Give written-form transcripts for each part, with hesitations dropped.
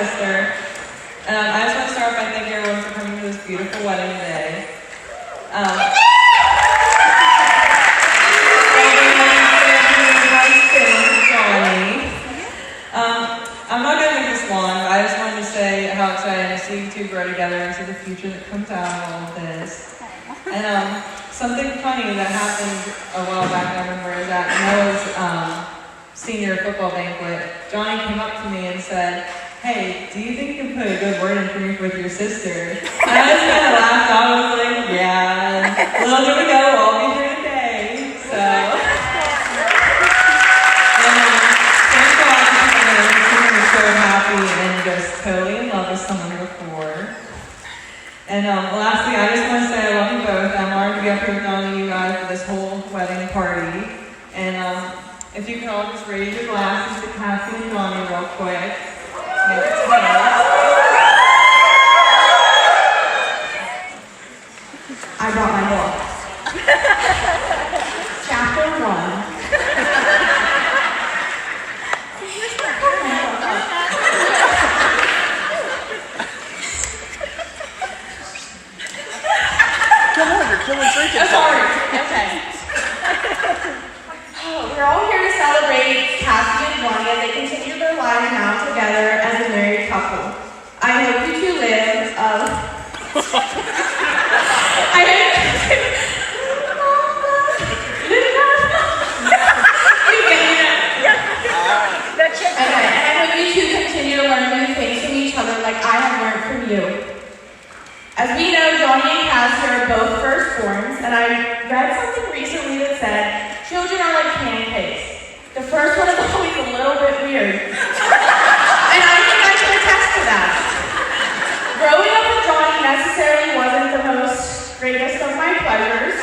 sister. I just want to start off by thanking everyone for coming to this beautiful wedding today. I'm not going to make this long, but I just wanted to say how excited I am to see you two grow together and see the future that comes out of all of this. And something funny that happened a while back, I remember, is at Noah's senior football banquet, Johnny came up to me and said, "Hey, do you think you can put a good word in for me with your sister?" And I just kind of laughed out. I was like, yeah, well, there we go, I'll be here today. So, thanks a lot for coming in. I'm so happy and just totally in love with someone before. And lastly, I just want to say I love you both. I'm honored to be up here with all of you guys for this whole wedding party. And if you could all just raise your glasses to Cassie and Johnny real quick. I brought my book. Chapter 1. Come on, you're killing drinking. Oh, sorry. Okay. We're all here to celebrate Cassie and Johnny as they continue their lives now together as a married couple. I hope you two live. I hope you two continue to learn new things from each other like I have learned from you. As we know, Johnny and Cassie are both firstborns, and I read something recently that said, children are like pancakes. The first one is always a little bit weird. And I think I can attest to that. Growing up with Johnny necessarily wasn't the most greatest of my pleasures.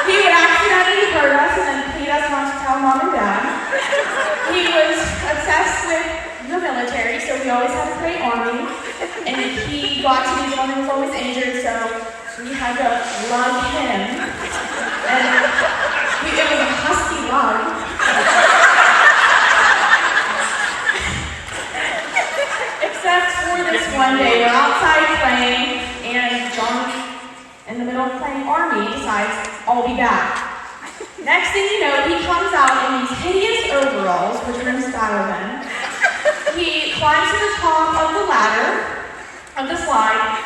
He would accidentally hurt us and then plead us not to tell mom and dad. He was obsessed with the military, so we always had to play army. And he got to be the one who was always injured, so we had to lug him. And it was a husky lug. Except for this one day, we're outside playing, and Johnny, in the middle of playing army, decides, I'll be back. Next thing you know, he comes out in these hideous overalls, which are in style then. He climbs to the top of the ladder, of the slide.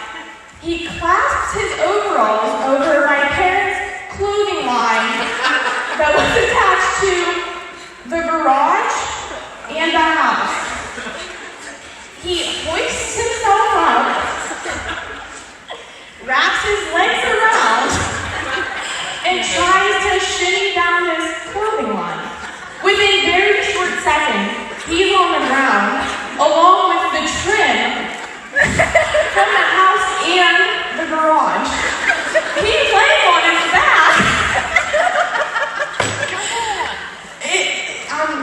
He clasps his overalls over my parents' clothing line that was attached to the garage and the house. He hoists himself up, wraps his legs around, and tries to shimmy down his clothing line. Within very short seconds, he's on the ground, along with the trim from the house and the garage. He's laying on his back.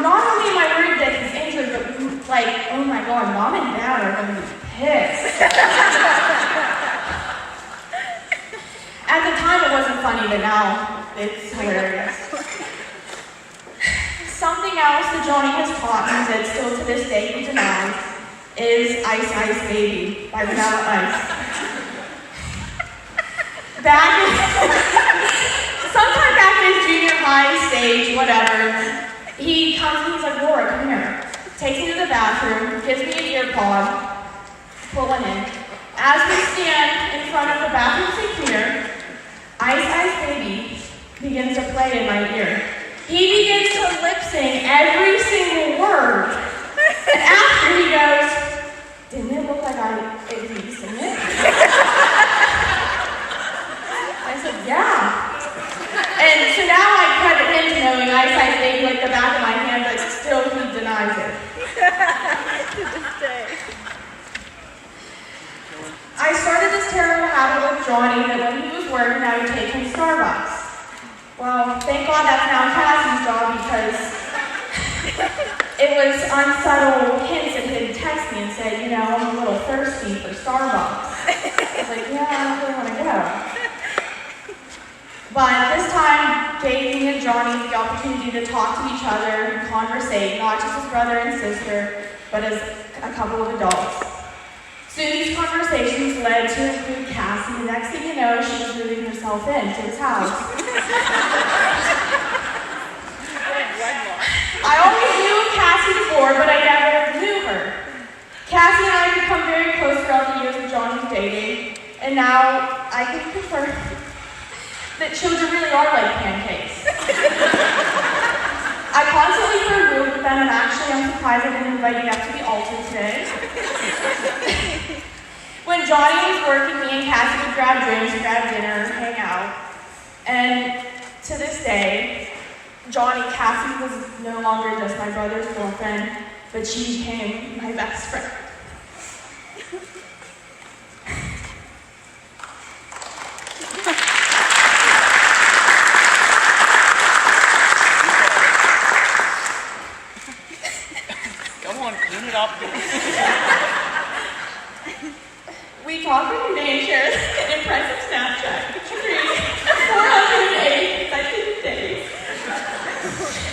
Not only am I worried that he's injured, but like, oh my God, mom and dad are going to be pissed. At the time, it wasn't funny, but now it's hilarious. Something else that Johnny has taught me that still to this day he denies is Ice Ice Baby by Vanilla Ice. Sometime back in his junior high stage, whatever, he comes and he's like, Laura, come here. Takes me to the bathroom, gives me an ear pod, pulling in. As we stand in front of the bathroom sink mirror, Ice Ice Baby begins to play in my ear. He begins to lip sing every single word. And after he goes, didn't it look like did you sing it? I said, yeah. And so now I credit him to knowing Ice Ice Baby like the back of my hand, but still he denies it. To this day. I started this terrible habit with Johnny that when he was working, I would take him to Starbucks. Well, thank God that's now Cassie's job because it was unsubtle hints that he'd text me and say, you know, I'm a little thirsty for Starbucks. I was like, yeah, I don't really want to go. But this time gave me and Johnny the opportunity to talk to each other and conversate, not just as brother and sister, but as a couple of adults. Soon these conversations led to include Cassie. The next thing you know, she was moving herself into his house. I always knew of Cassie before, but I never knew her. Cassie and I have become very close throughout the years of Johnny's dating, and now I can confirm that children really are like pancakes. I constantly throw room with them, and actually I'm surprised I didn't invite you up to the altar today. When Johnny was working, me and Cassie would grab drinks, grab dinner, hang out. And to this day, Cassie was no longer just my brother's girlfriend, but she became my best friend. Come on, clean it up. We talked on daycare, an impressive Snapchat, which agrees 408 consecutive days.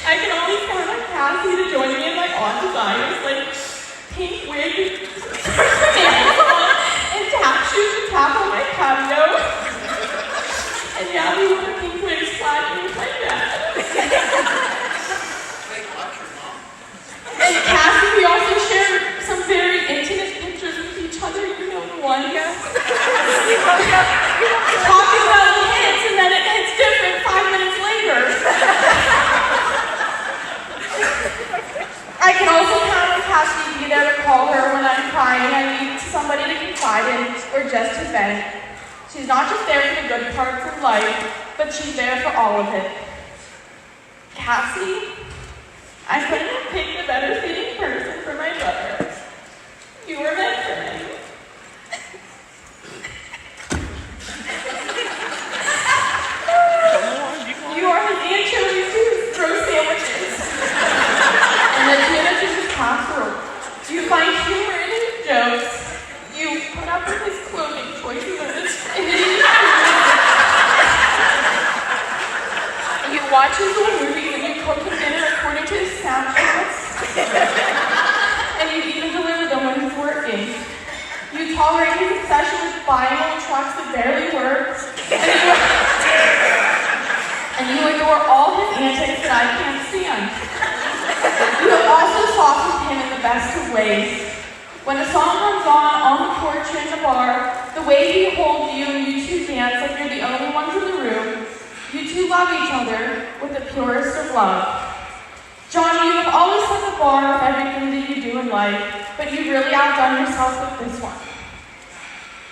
I can only count on Cassie to join me in my odd desires, like pink wig, and tap shoes to tap on my patio. And yeah, we wore pink wigs sliding with my dad. And Cassie, we also shared some very intimate pictures with each other, you know, one. Talking about the hits, and then it hits different 5 minutes later. I can also count on Cassie to be there to call her when I'm crying, I need somebody to confide in, or just to vent. She's not just there for the good parts of life, but she's there for all of it. Cassie, I couldn't have picked a better fitting person for my brother. You were meant for me. You are his anchovies to his roast sandwiches. And the tuna to his casserole. You find humor in his jokes. You put up with his clothing choices and his You watch his old movies and you cook him dinner according to his Snapchats. And you even deliver them when he's working. You tolerate his obsession with buying old trucks that barely work. And you adore all his antics that I can't stand. You have also softened him in the best of ways. When a song comes on the porch or in the bar, the way he holds you and you two dance like you're the only ones in the room, you two love each other with the purest of love. Johnny, you have always set the bar with everything that you do in life, but you really outdone yourself with this one.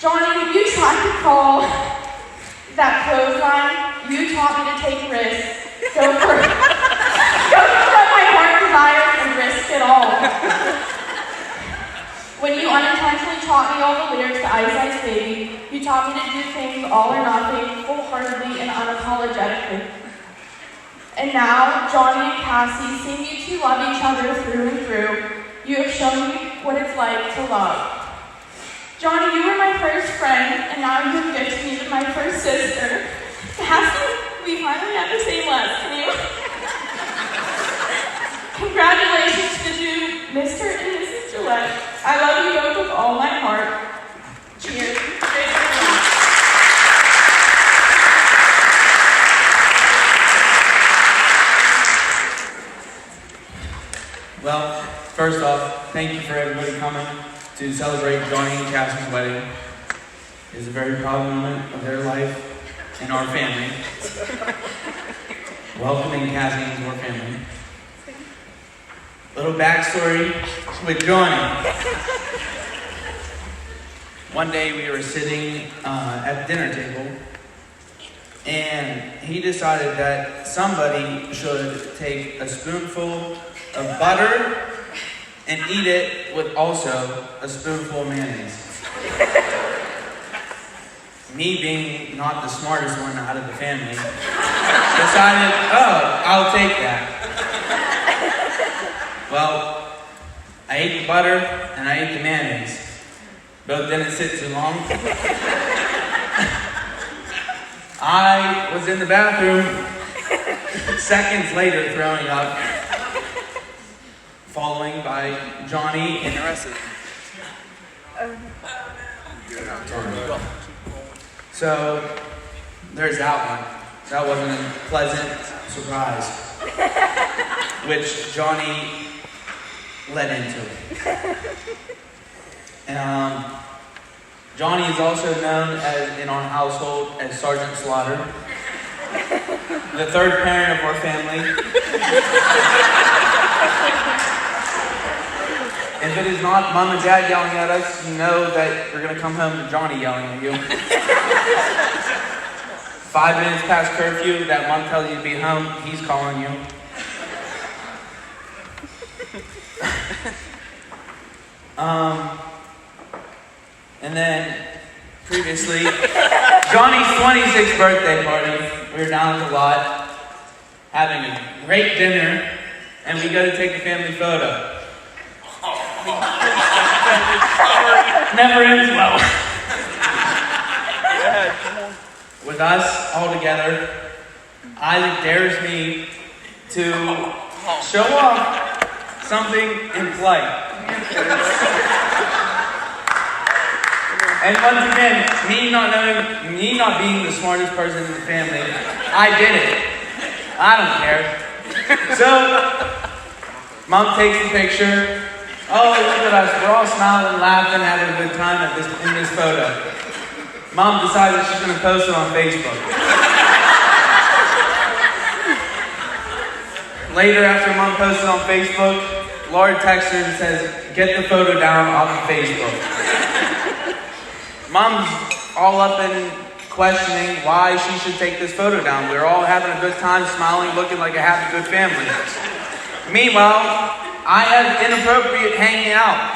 Johnny, when you tried to call that clothesline, you taught me to take risks. Go for what my heart desires and risk it all. When you unintentionally taught me all the lyrics to Ice Ice Baby, you taught me to do things all or nothing, wholeheartedly and unapologetically. And now, Johnny and Cassie, seeing you two love each other through and through, you have shown me what it's like to love. Johnny, you were my first friend, and now you have gifted me with my first sister. Cassie, we finally have the same last name. Congratulations to you, Mr. and Mrs. Gillette. I love you both with all my heart. Cheers. Well, first off, thank you for everybody coming to celebrate Johnny and Cassie's wedding. It is a very proud moment of their life and our family. Welcoming Cassie into our family. Little backstory with Johnny. One day we were sitting at the dinner table, and he decided that somebody should take a spoonful of butter and eat it with also a spoonful of mayonnaise. Me being not the smartest one out of the family, decided, oh, I'll take that. Well, I ate the butter and I ate the mayonnaise. Both didn't sit too long. I was in the bathroom seconds later throwing up, following by Johnny and the rest of them. So, there's that one. That wasn't a pleasant surprise, which Johnny led into. And Johnny is also known as in our household as Sergeant Slaughter, the third parent of our family. If it is not Mom and Dad yelling at us, you know that you're going to come home to Johnny yelling at you. 5 minutes past curfew, that Mom tells you to be home, he's calling you. And then, previously, Johnny's 26th birthday party. We were down at the lot, having a great dinner, and we go to take a family photo. Never ends well. With us all together, Isaac dares me to show off something in flight. And once again, me not being the smartest person in the family, I did it. I don't care. So, Mom takes the picture. Oh, look at us. We're all smiling, laughing, having a good time in this photo. Mom decided she's going to post it on Facebook. Later, after Mom posted on Facebook, Laura texts her and says, "Get the photo down off of Facebook." Mom's all up in questioning why she should take this photo down. We're all having a good time, smiling, looking like a happy, good family. Meanwhile, I have inappropriate hanging out.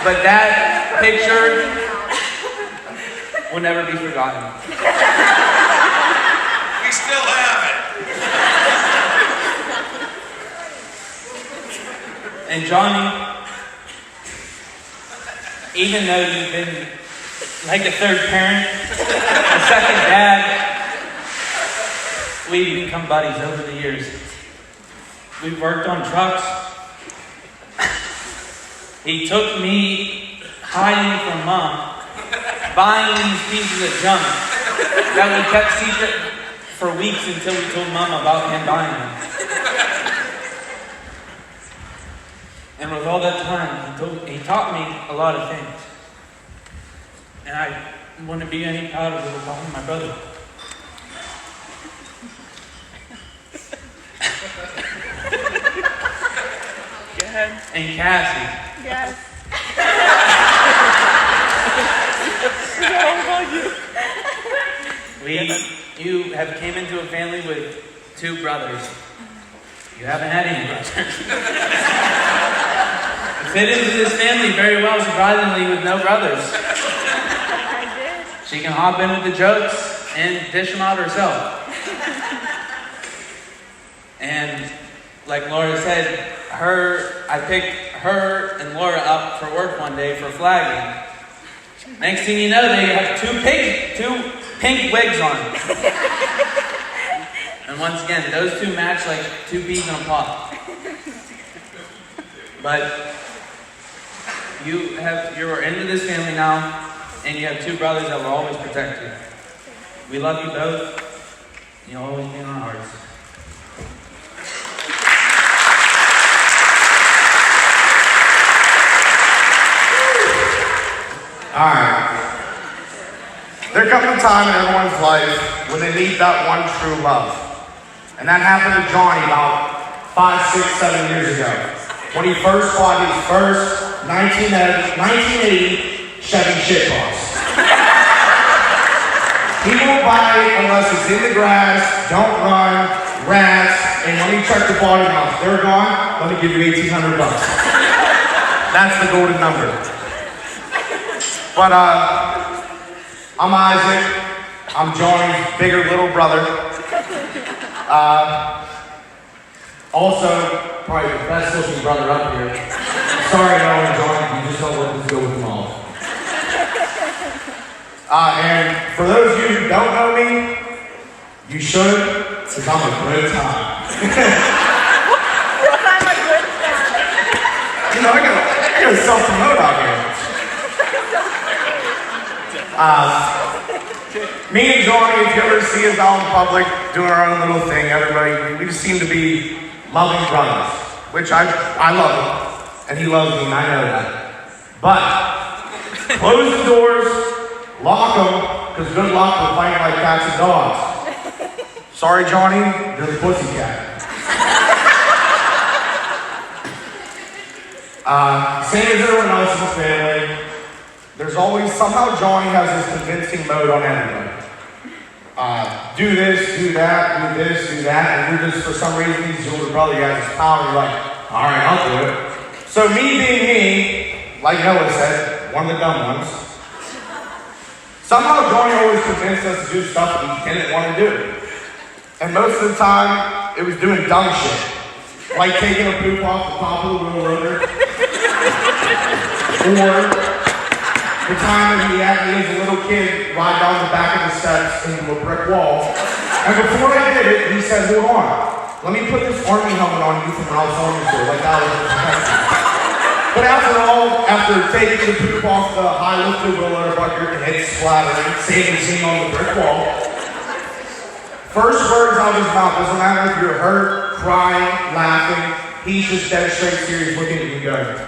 But that picture will never be forgotten. We still have it. And Johnny, even though you've been like a third parent, a second dad, we've become buddies over the years. We've worked on trucks. He took me hiding from Mom, buying these pieces of junk that we kept secret for weeks until we told Mom about him buying them. And with all that time, he taught me a lot of things. And I wouldn't be any prouder of calling my brother. Go ahead. And Cassie. Yes. You have came into a family with 2 brothers. You haven't had any brothers. You fit into this family very well, surprisingly, with no brothers. I did. She can hop in with the jokes and dish them out herself. And like Laura said, I picked her and Laura up for work one day for flagging. Next thing you know, they have two pink wigs on. And once again, those two match like 2 peas in a pod. But you are into this family now, and you have 2 brothers that will always protect you. We love you both. You'll always be in our hearts. Alright. There comes a time in everyone's life when they need that one true love. And that happened to Johnny about 5, 6, 7 years ago. When he first bought his first 1980 Chevy shitbox. He won't buy it unless it's in the grass, don't run, rats, and when you check the body miles, they're gone, let me give you $1,800. That's the golden number. But I'm Isaac. I'm Johnny's bigger little brother. Also, probably the best looking brother up here. Sorry, no, Johnny, you just don't let this go with them all. And for those of you who don't know me, you should, because I'm a great time. You know, I gotta self-promote out here. Me and Johnny, if you ever see us out in public doing our own little thing, everybody, we just seem to be loving brothers, which I love him, and he loves me, and I know that. But close the doors, lock them, because good luck with fighting like cats and dogs. Sorry, Johnny, you're the pussycat. Same as everyone else in the family, there's always, somehow Johnny has this convincing mode on everybody. Do this, do that, do this, do that, and you're just, for some reason, he's your older brother, you have this power, and you're like, alright, I'll do it. So me being me, like Noah said, one of the dumb ones, somehow Johnny always convinced us to do stuff that we didn't want to do. And most of the time, it was doing dumb shit. Like taking a poop off the top of the wheel loader. Or the time that he had me as a little kid ride down the back of the steps into a brick wall. And before I did it, he said, hold on, let me put this army helmet on you from Ralph's Army Store, like that was protection. But after all, after taking the poop off the high-lifted wheel loader bucket, the head splattering, saving scene on the brick wall, first words out of his mouth, doesn't matter if you're hurt, crying, laughing, he's just dead straight serious looking at you and going,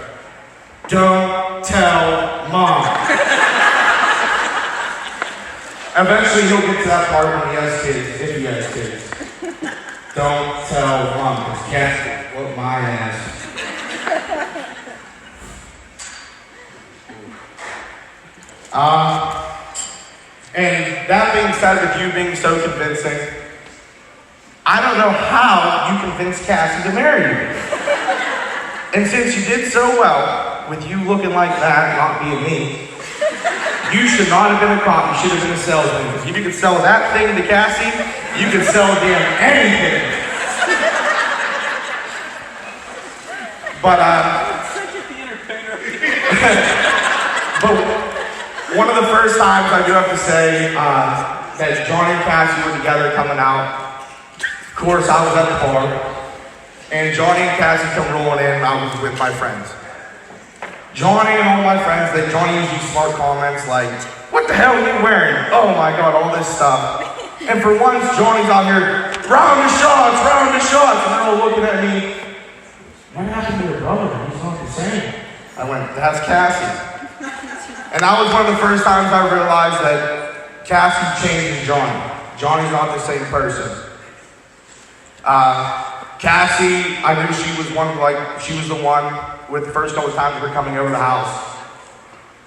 don't tell Mom. Eventually he'll get to that part when he has kids, if he has kids. Don't tell Mom, because Cassie whooped my ass. And that being said, with you being so convincing, I don't know how you convinced Cassie to marry you. And since you did so well, with you looking like that, not being me, you should not have been a cop, you should have been a salesman. Because if you could sell that thing to Cassie, you could sell damn anything. But, but one of the first times I do have to say that Johnny and Cassie were together coming out. Of course, I was at the bar, and Johnny and Cassie come rolling in, and I was with my friends. Johnny and all my friends, Johnny used these smart comments like, what the hell are you wearing? Oh my God, all this stuff. And for once, Johnny's out here, round the shots, and they're all looking at me. What happened to your brother? He's not the same. I went, that's Cassie. And that was one of the first times I realized that Cassie changes Johnny. Johnny's not the same person. Cassie, I knew she was she was the one with the first couple times we were coming over the house.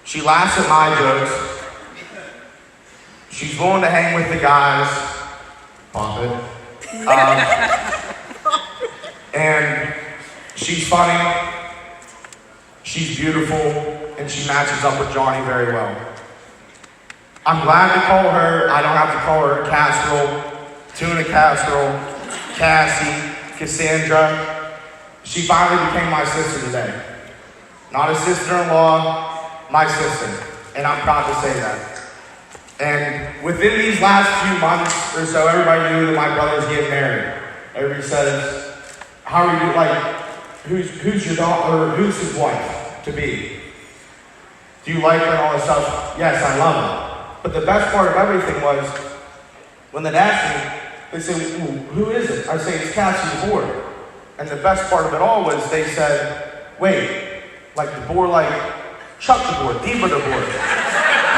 She laughs at my jokes. She's willing to hang with the guys. Pop it. And she's funny. She's beautiful. And she matches up with Johnny very well. I'm glad to call her, I don't have to call her Casserole, Tuna Casserole, Cassie, Cassandra. She finally became my sister today. Not a sister-in-law, my sister. And I'm proud to say that. And within these last few months or so, everybody knew that my brother's getting married. Everybody says, how are you, who's your daughter, or who's his wife to be? Do you like her and all this stuff? Yes, I love her. But the best part of everything was, when they asked me, they said, who is it? I say, it's Cassie Debor. And the best part of it all was, they said, wait, like Debor, like Chuck Debor, Debor Debor.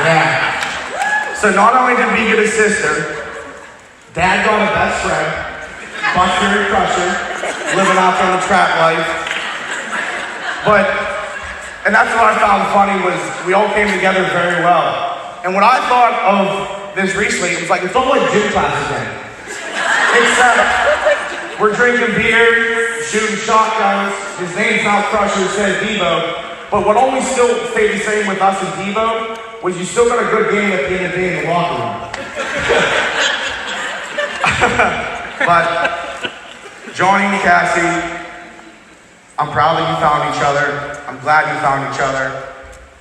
Yeah. So not only did we get a sister, Dad got a best friend, Buster and Crusher, living out there in the trap life. And that's what I found funny was we all came together very well. And when I thought of this recently, it was like, it's all like gym class again. Except we're drinking beer, shooting shotguns. His name's now Crusher, said Debo. But what always still stayed the same with us and Debo was you still got a good game at the end of the day in the locker room. But Johnny and Cassie, I'm proud that you found each other. I'm glad you found each other.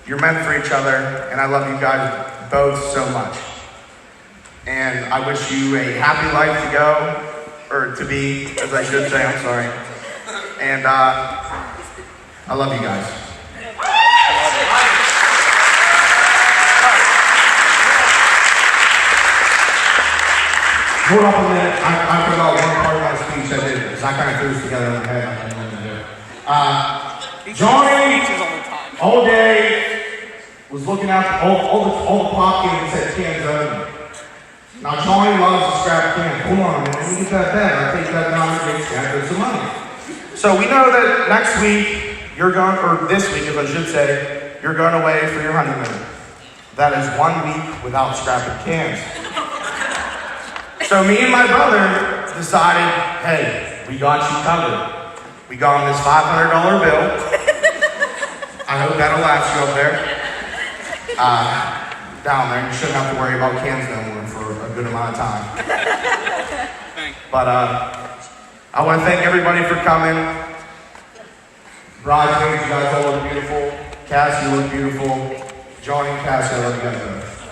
You're meant for each other, and I love you guys both so much. And I wish you a happy life to go, or to be, as I should say, I'm sorry. And I love you guys. Hold up a minute. I forgot one part of my speech I did, because I kind of threw this together in my head. I didn't know what to do. Johnny, all day, was looking at all the pop cans that said cans open. Now, Johnny loves to scrap cans. Hold on, man. Let me get that back. I'll take that down and get scrapped some money. So we know that next week, you're going, or this week, if I should say, you're going away for your honeymoon. That is 1 week without scrapping cans. So me and my brother decided, hey, we got you covered. We got him this $500 bill. I hope that'll last you up there. Down there, you shouldn't have to worry about cans no more for a good amount of time. But I want to thank everybody for coming. Bridesmaids, you guys all look beautiful. Cassie, you look beautiful. Johnny and Cassie, I love you guys both.